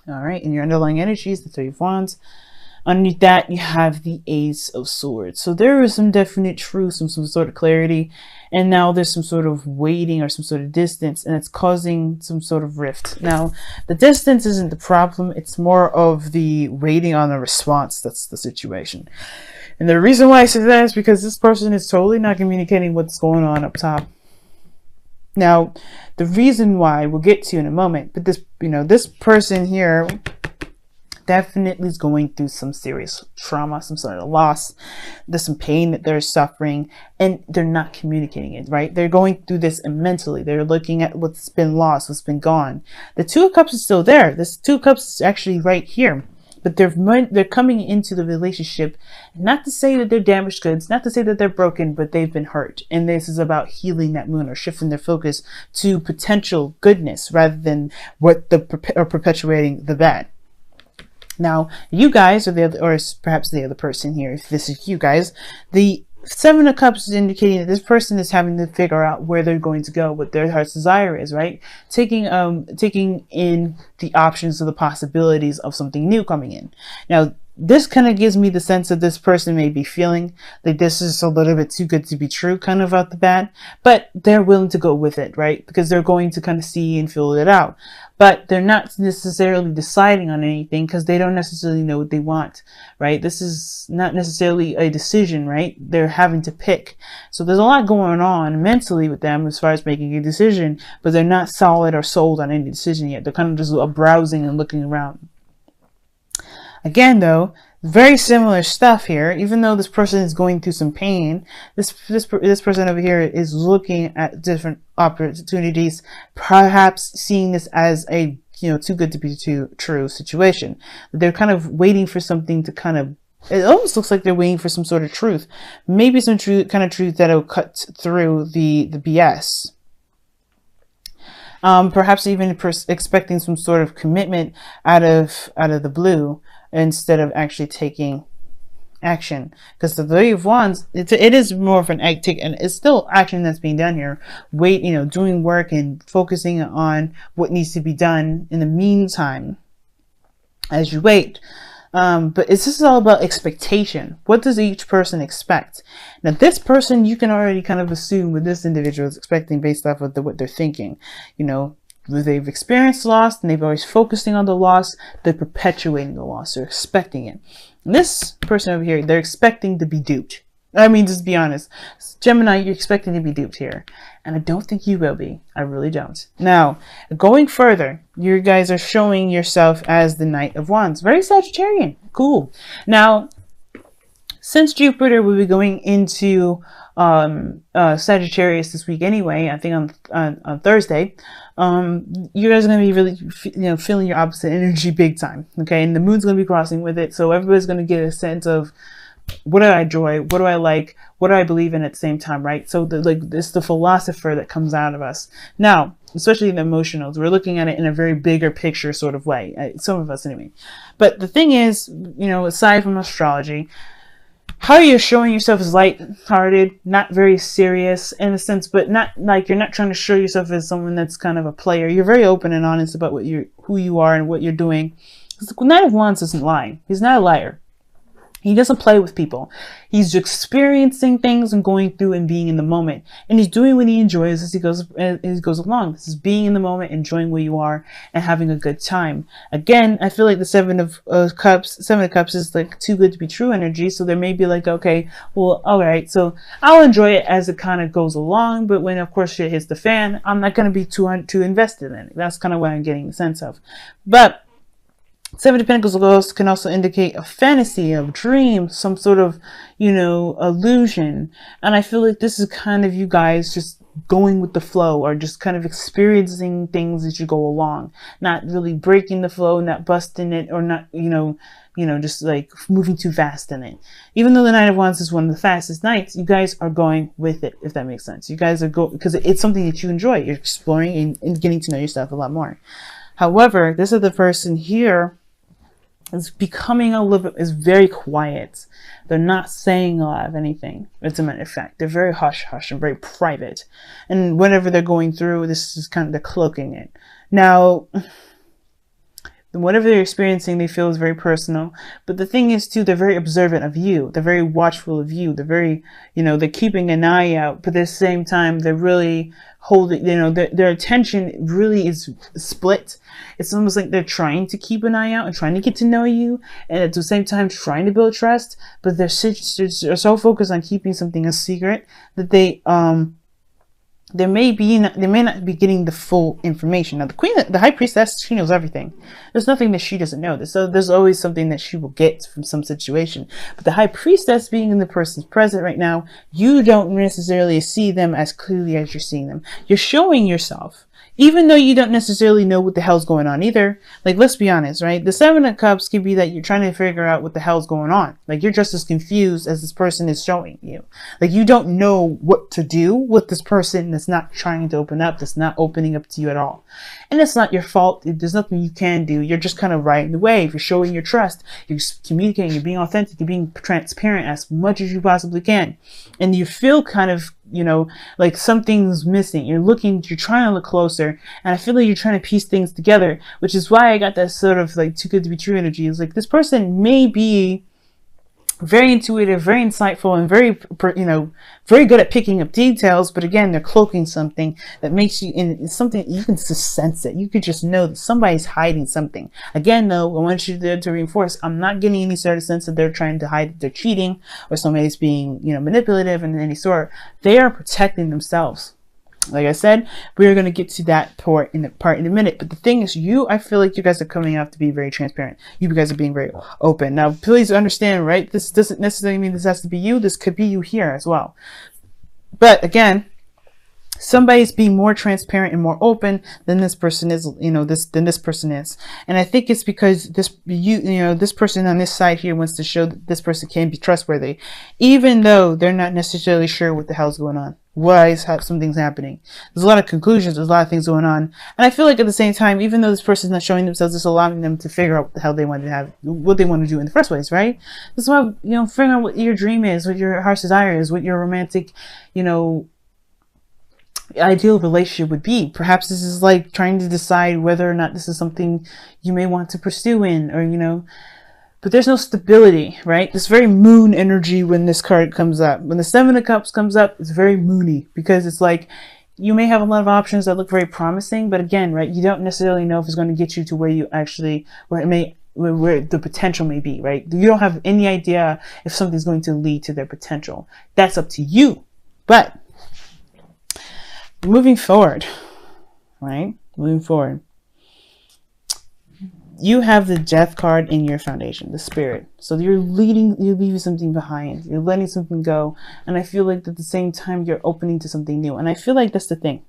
All right, and your underlying energies, the Three of Wands. Underneath that, you have the Ace of Swords. So there is some definite truth, some sort of clarity. And now there's some sort of waiting or some sort of distance, and it's causing some sort of rift. Now, the distance isn't the problem. It's more of the waiting on a response. That's the situation. And the reason why I say that is because this person is totally not communicating what's going on up top. Now, the reason why we'll get to in a moment, but this, this person here definitely is going through some serious trauma, some sort of loss. There's some pain that they're suffering, and they're not communicating it, right? They're going through this mentally. They're looking at what's been lost, what's been gone. The Two of Cups is still there. This Two of Cups is actually right here. But they're coming into the relationship, not to say that they're damaged goods, not to say that they're broken, but they've been hurt. And this is about healing that wound or shifting their focus to potential goodness rather than or perpetuating the bad. Now, you guys, or perhaps the other person here, if this is you guys, the Seven of Cups is indicating that this person is having to figure out where they're going to go, what their heart's desire is, right? Taking in the options of the possibilities of something new coming in. Now, this kind of gives me the sense that this person may be feeling like this is a little bit too good to be true, kind of out the bat, but they're willing to go with it, right? Because they're going to kind of see and feel it out. But they're not necessarily deciding on anything because they don't necessarily know what they want, right? This is not necessarily a decision, right? They're having to pick. So there's a lot going on mentally with them as far as making a decision, but they're not solid or sold on any decision yet. They're kind of just browsing and looking around. Again, though, very similar stuff here. Even though this person is going through some pain, this person over here is looking at different opportunities, perhaps seeing this as a too good to be true situation. They're kind of waiting for something to kind of. It almost looks like they're waiting for some sort of truth, maybe some truth that'll cut through the BS. Perhaps even expecting some sort of commitment out of the blue, instead of actually taking action, because the Three of Wands, it is more of an and it's still action that's being done here. Doing work and focusing on what needs to be done in the meantime as you wait. But this is all about expectation. What does each person expect? Now, this person, you can already kind of assume what this individual is expecting based off of what they're thinking. They've experienced loss and they've always focusing on the loss. They're perpetuating the loss. They're expecting it. And this person over here, they're expecting to be duped. I mean, just be honest. Gemini, you're expecting to be duped here. And I don't think you will be. I really don't. Now, going further, you guys are showing yourself as the Knight of Wands. Very Sagittarian. Cool. Now, since Jupiter will be going into Sagittarius this week anyway, I think on Thursday, you guys are going to be really, feeling your opposite energy big time. Okay. And the moon's going to be crossing with it. So everybody's going to get a sense of what do I enjoy? What do I like? What do I believe in at the same time? Right. So it's the philosopher that comes out of us now, especially the emotionals. We're looking at it in a very bigger picture sort of way. Some of us anyway. But the thing is, aside from astrology, how you're showing yourself is light-hearted, not very serious in a sense, but not like you're not trying to show yourself as someone that's kind of a player. You're very open and honest about who you are and what you're doing. The Knight of Wands doesn't lie. He's not a liar. He doesn't play with people. He's experiencing things and going through and being in the moment. And he's doing what he enjoys as he goes along. This is being in the moment, enjoying where you are, and having a good time. Again, I feel like the Seven of Cups is like too good to be true energy. So there may be like, okay, well, all right, so I'll enjoy it as it kind of goes along. But when, of course, shit hits the fan, I'm not going to be too invested in it. That's kind of what I'm getting the sense of. But Seven of Pentacles can also indicate a fantasy, a dream, some sort of, illusion. And I feel like this is kind of you guys just going with the flow, or just kind of experiencing things as you go along, not really breaking the flow, not busting it, or not, just like moving too fast in it. Even though the Knight of Wands is one of the fastest knights, you guys are going with it, if that makes sense. You guys are because it's something that you enjoy. You're exploring and getting to know yourself a lot more. However, this other person here is becoming is very quiet. They're not saying a lot of anything. As a matter of fact, they're very hush-hush and very private. And whenever they're going through, this is kind of, they're cloaking it. Now, whatever they're experiencing, they feel is very personal. But the thing is too, they're very observant of you. They're very watchful of you. They're very, they're keeping an eye out, but at the same time, they're really holding, their attention really is split. It's almost like they're trying to keep an eye out and trying to get to know you, and at the same time trying to build trust, but they're so focused on keeping something a secret that they may not be getting the full information. Now, the high priestess, she knows everything. There's nothing that she doesn't know. So there's always something that she will get from some situation. But the high priestess, being in the person's present right now, you don't necessarily see them as clearly as you're seeing them. You're showing yourself, even though you don't necessarily know what the hell's going on either. Like, let's be honest, right? The Seven of Cups could be that you're trying to figure out what the hell's going on. Like, you're just as confused as this person is showing you. Like, you don't know what to do with this person that's not trying to open up, that's not opening up to you at all. And it's not your fault. There's nothing you can do. You're just kind of riding the wave. You're showing your trust. You're communicating. You're being authentic. You're being transparent as much as you possibly can. And you feel kind of, like something's missing. You're trying to look closer. And I feel like you're trying to piece things together, which is why I got that sort of like too good to be true energy. It's like this person may be very intuitive, very insightful, and very good at picking up details. But again, they're cloaking something that makes you, and it's something you can just sense it. You could just know that somebody's hiding something. Again, though, I want you to reinforce, I'm not getting any sort of sense that they're trying to hide that they're cheating or somebody's being, manipulative in any sort. They are protecting themselves. Like I said, we are going to get to that part in a minute. But the thing is, I feel like you guys are coming out to be very transparent. You guys are being very open. Now, please understand, right? This doesn't necessarily mean this has to be you. This could be you here as well. But again, somebody's being more transparent and more open than this person is, than this person is. And I think it's because this person on this side here wants to show that this person can be trustworthy, even though they're not necessarily sure what the hell's going on. Why is something's happening? There's a lot of conclusions. There's a lot of things going on. And I feel like at the same time, even though this person's not showing themselves, it's allowing them to figure out what the hell they want to have, what they want to do in the first place, right? This is why, figuring out what your dream is, what your heart's desire is, what your romantic, ideal relationship would be. Perhaps this is like trying to decide whether or not this is something you may want to pursue in, or, but there's no stability, right? This very moon energy when this card comes up. When the Seven of Cups comes up, it's very moony because it's like you may have a lot of options that look very promising, but again, right, you don't necessarily know if it's going to get you to where the potential may be, right? You don't have any idea if something's going to lead to their potential. That's up to you. But moving forward, right? Moving forward. You have the Death card in your foundation, the Spirit. So you're leaving something behind. You're letting something go. And I feel like at the same time, you're opening to something new. And I feel like that's the thing.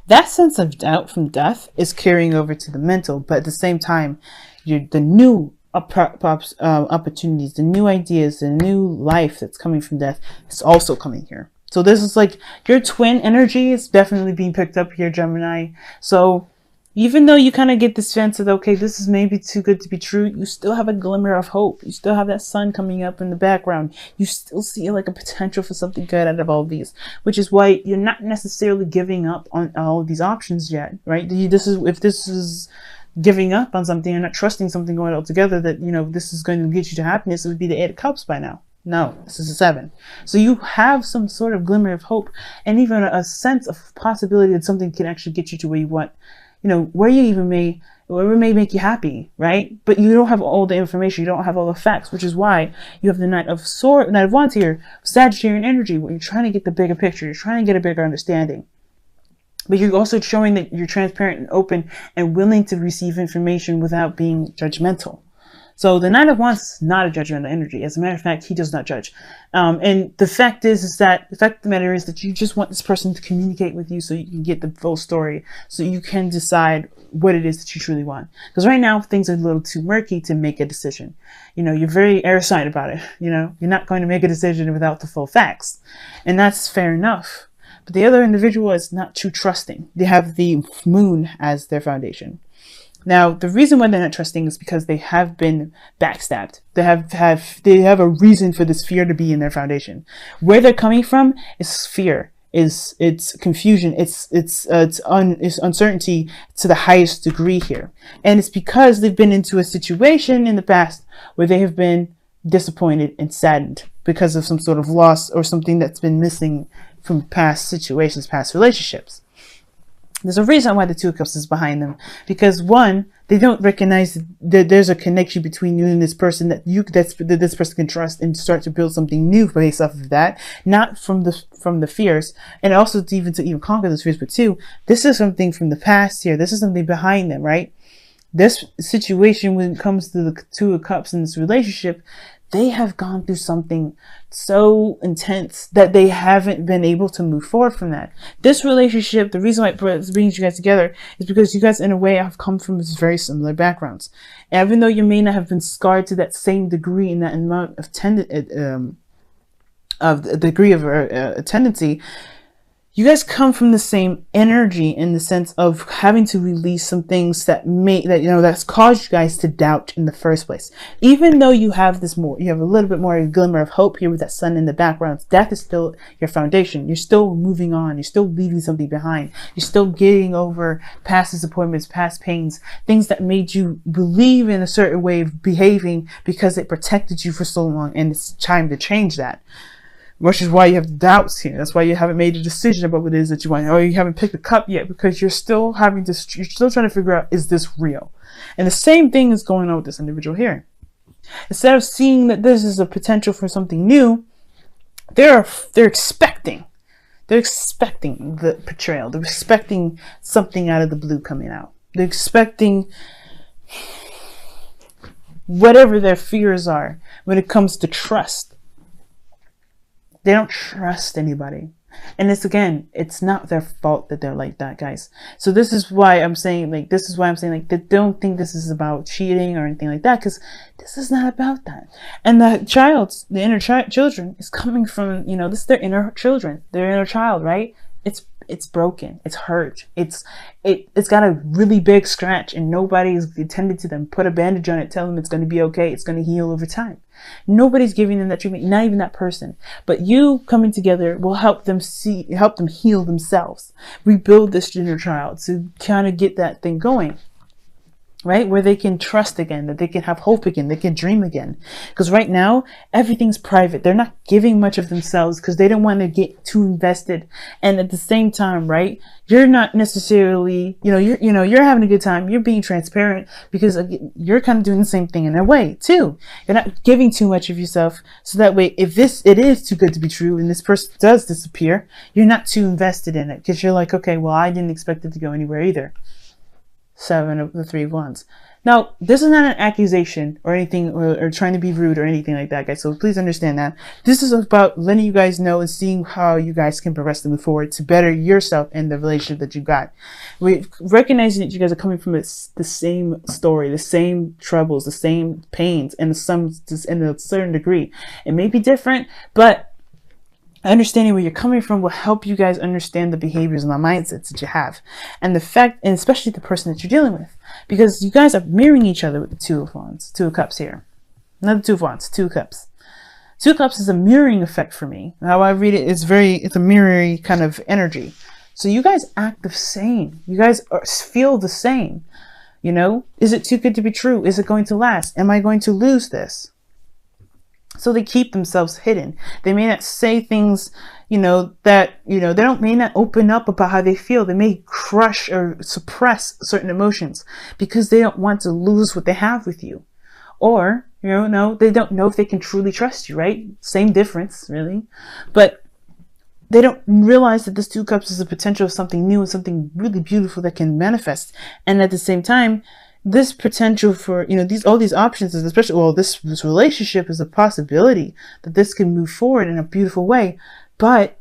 That sense of doubt from death is carrying over to the mental. But at the same time, the new opportunities, the new ideas, the new life that's coming from death is also coming here. So this is like your twin energy is definitely being picked up here, Gemini. So even though you kind of get this sense of, okay, this is maybe too good to be true, you still have a glimmer of hope. You still have that sun coming up in the background. You still see like a potential for something good out of all of these, which is why you're not necessarily giving up on all of these options yet, right? If this is giving up on something, you're not trusting something going altogether that, this is going to get you to happiness, it would be the Eight of Cups by now. No, this is a 7. So you have some sort of glimmer of hope and even a sense of possibility that something can actually get you to where you want. Wherever may make you happy, right? But you don't have all the information. You don't have all the facts, which is Knight of Wands here, Sagittarian energy, where you're trying to get the bigger picture. You're trying to get a bigger understanding. But you're also showing that you're transparent and open and willing to receive information without being judgmental. So the Knight of Wands is not a judgmental energy. As a matter of fact, he does not judge. And the fact is that the fact of the matter is that you just want this person to communicate with you so you can get the full story, so you can decide what it is that you truly want. Because right now things are a little too murky to make a decision. You're very airtight about it. You're not going to make a decision without the full facts, and that's fair enough. But the other individual is not too trusting. They have the moon as their foundation. Now, the reason why they're not trusting is because they have been backstabbed. They have a reason for this fear to be in their foundation. Where they're coming from is fear. it's confusion, it's uncertainty to the highest degree here. And it's because they've been into a situation in the past where they have been disappointed and saddened because of some sort of loss or something that's been missing from past situations, past relationships. There's a reason why the Two of Cups is behind them, because one, they don't recognize that there's a connection between you and this person that this person can trust and start to build something new based off of that, not from the fears, and also to even conquer those fears. But two, this is something from the past here. This is something behind them, right? This situation, when it comes to the Two of Cups in this relationship, they have gone through something so intense that they haven't been able to move forward from that. This relationship, the reason why it brings you guys together is because you guys, in a way, have come from very similar backgrounds. And even though you may not have been scarred to that same degree in that amount of tendency, you guys come from the same energy in the sense of having to release some things that's caused you guys to doubt in the first place. Even though you have a little bit more of a glimmer of hope here with that sun in the background, death is still your foundation. You're still moving on. You're still leaving something behind. You're still getting over past disappointments, past pains, things that made you believe in a certain way of behaving because it protected you for so long, and it's time to change that. Which is why you have doubts here. That's why you haven't made a decision about what it is that you want, or you haven't picked a cup yet, because you're still trying to figure out, is this real? And the same thing is going on with this individual here. Instead of seeing that this is a potential for something new, they're expecting the betrayal. They're expecting something out of the blue coming out. They're expecting whatever their fears are when it comes to trust. They don't trust anybody. And it's not their fault that they're like that, guys. So this is why I'm saying, they don't think this is about cheating or anything like that, because this is not about that. And the inner children is coming from, this is their inner children, their inner child, right? It's broken, it's hurt, it's got a really big scratch, and nobody's attended to them, put a bandage on it, tell them it's going to be okay, it's going to heal over time. Nobody's giving them that treatment, not even that person. But you coming together will help them heal themselves, rebuild this inner child to kind of get that thing going, right? Where they can trust again, that they can have hope again, they can dream again. Because right now, everything's private. They're not giving much of themselves because they don't want to get too invested. And at the same time, right, you're not necessarily, you're having a good time. You're being transparent because you're kind of doing the same thing in a way too. You're not giving too much of yourself. So that way, if it is too good to be true and this person does disappear, you're not too invested in it because you're like, okay, well, I didn't expect it to go anywhere either. 7 of the 3 of Wands. Now, this is not an accusation or anything, or trying to be rude or anything like that, guys. So please understand that. This is about letting you guys know and seeing how you guys can progress to move forward to better yourself and the relationship that you got. We recognizing that you guys are coming from the same story, the same troubles, the same pains, and in a certain degree. It may be different, but understanding where you're coming from will help you guys understand the behaviors and the mindsets that you have, and especially the person that you're dealing with, because you guys are mirroring each other with the Two of Wands, Two of Cups here, not the Two of Wands, Two of Cups. Two of Cups is a mirroring effect for me. How I read it is it's a mirroring kind of energy. So you guys act the same. You guys feel the same. Is it too good to be true? Is it going to last? Am I going to lose this? So they keep themselves hidden. They may not say things, they may not open up about how they feel. They may crush or suppress certain emotions because they don't want to lose what they have with you. Or, they don't know if they can truly trust you, right? Same difference, really. But they don't realize that this Two of Cups is a potential of something new and something really beautiful that can manifest. And at the same time, this potential for, all these options is especially, this relationship is a possibility that this can move forward in a beautiful way, but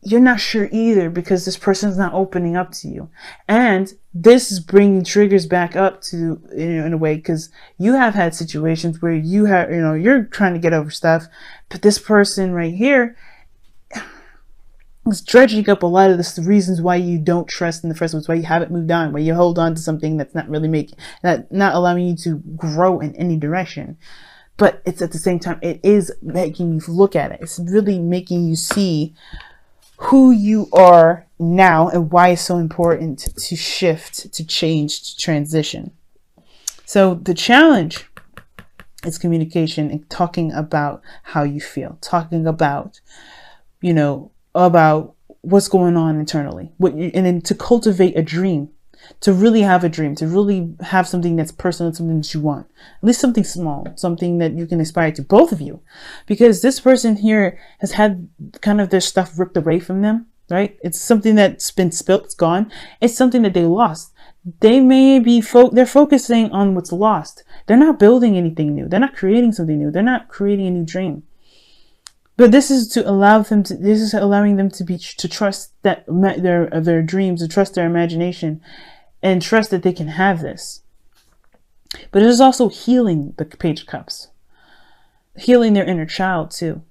you're not sure either because this person's not opening up to you. And this is bringing triggers back up to, in a way, because you have had situations where you're trying to get over stuff, but this person right here is dredging up a lot of the reasons why you don't trust in the first place, why you haven't moved on, why you hold on to something that's not really not allowing you to grow in any direction. But it's at the same time, it is making you look at it. It's really making you see who you are now and why it's so important to shift, to change, to transition. So the challenge is communication and talking about how you feel, talking about, about what's going on internally, and then to cultivate a dream, to really have a dream, to really have something that's personal, something that you want, at least something small, something that you can aspire to, both of you, because this person here has had kind of their stuff ripped away from them, right? It's something that's been spilt, it's gone. It's something that they lost. They may be, they're focusing on what's lost. They're not building anything new. They're not creating something new. They're not creating a new dream. But this is to allow them to, this is allowing them to trust that their dreams, to trust their imagination, and trust that they can have this. But it is also healing the Page of Cups, healing their inner child too.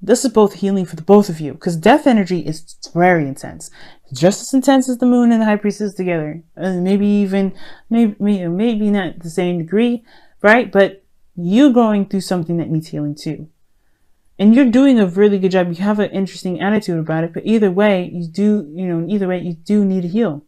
This is both healing for the both of you, because death energy is very intense, just as intense as the moon and the high priestess together, and maybe not the same degree, right? But you're going through something that needs healing too. And you're doing a really good job. You have an interesting attitude about it, but either way, you do need to heal.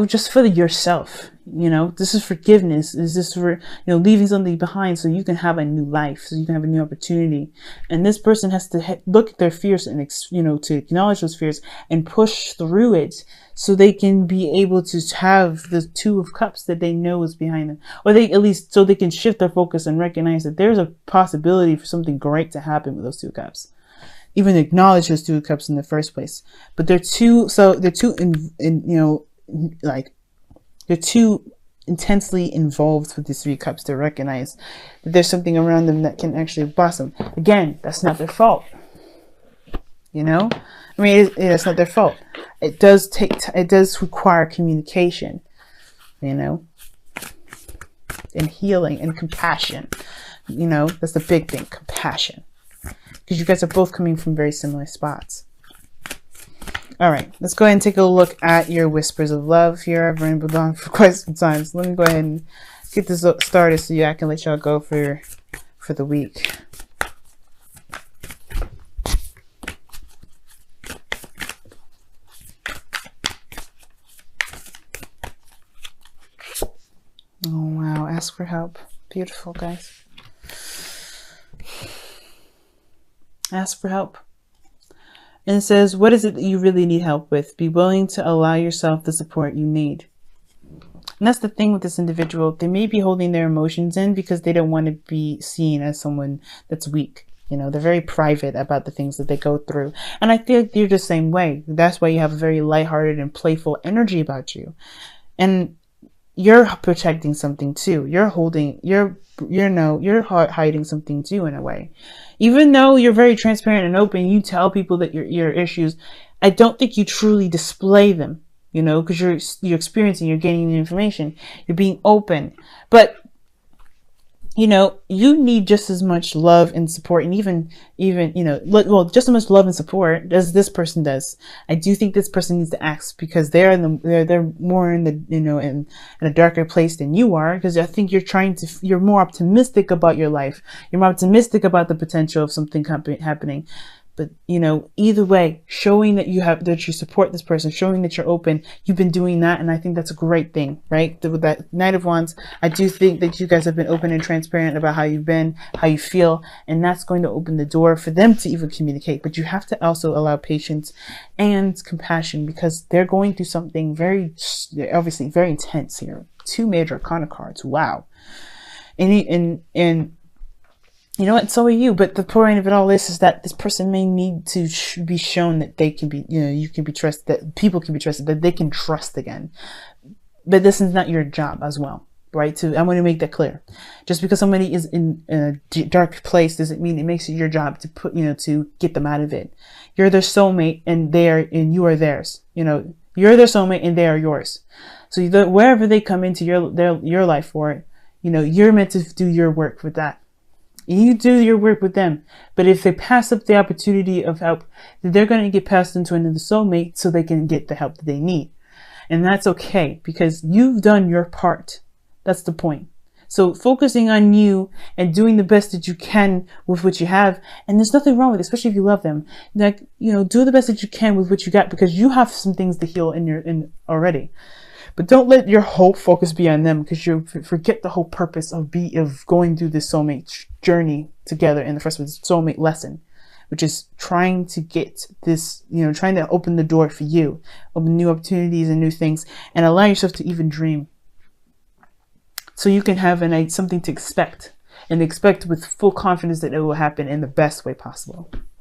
Just for yourself. This is forgiveness. This is for, leaving something behind so you can have a new life, so you can have a new opportunity. And this person has to look at their fears and, to acknowledge those fears and push through it so they can be able to have the Two of Cups that they know is behind them. Or they, at least, so they can shift their focus and recognize that there's a possibility for something great to happen with those Two Cups. Even acknowledge those Two of Cups in the first place. But they're too intensely involved with these Three Cups to recognize that there's something around them that can actually blossom. Again, that's not their fault. It's not their fault. It does require communication, and healing and compassion. That's the big thing, compassion, because you guys are both coming from very similar spots. All right, let's go ahead and take a look at your whispers of love here. I've been on for quite some time, so let me go ahead and get this started so I can let y'all go for the week. Oh wow, ask for help. Beautiful, guys. Ask for help. And it says, what is it that you really need help with? Be willing to allow yourself the support you need. And that's the thing with this individual. They may be holding their emotions in because they don't want to be seen as someone that's weak. They're very private about the things that they go through. And I feel like you're the same way. That's why you have a very lighthearted and playful energy about you. And you're protecting something too. You're hiding something too in a way. Even though you're very transparent and open, you tell people that your issues, I don't think you truly display them, because you're experiencing, you're gaining the information, you're being open. But you need just as much love and support, and even just as much love and support as this person does. I do think this person needs to ask, because they're more in the in a darker place than you are, because I think you're more optimistic about your life. You're more optimistic about the potential of something happening. But either way, showing that you support this person, showing that you're open, you've been doing that, and I think that's a great thing, right? With that Knight of Wands, I do think that you guys have been open and transparent about how you've been, how you feel, and that's going to open the door for them to even communicate. But you have to also allow patience and compassion, because they're going through something obviously very intense here. 2 major arcana cards, wow. And so are you. But the point of it all is that this person may need to be shown that they can be, you can be trusted, that people can be trusted, that they can trust again. But this is not your job as well, right? I want to make that clear. Just because somebody is in a dark place doesn't mean it makes it your job to to get them out of it. You're their soulmate, and you are theirs. You're their soulmate, and they are yours. So wherever they come into your life for, you're meant to do your work with that. You do your work with them. But if they pass up the opportunity of help, they're going to get passed into another soulmate so they can get the help that they need. And that's okay, because you've done your part. That's the point. So focusing on you and doing the best that you can with what you have. And there's nothing wrong with it, especially if you love them. Like, you know, do the best that you can with what you got, because you have some things to heal in already. But don't let your whole focus be on them, because you forget the whole purpose of going through this soulmate journey together in the first place, soulmate lesson, which is trying to get this, you know, trying to open the door for you, open new opportunities and new things, and allow yourself to even dream. So you can have something to expect, and expect with full confidence that it will happen in the best way possible.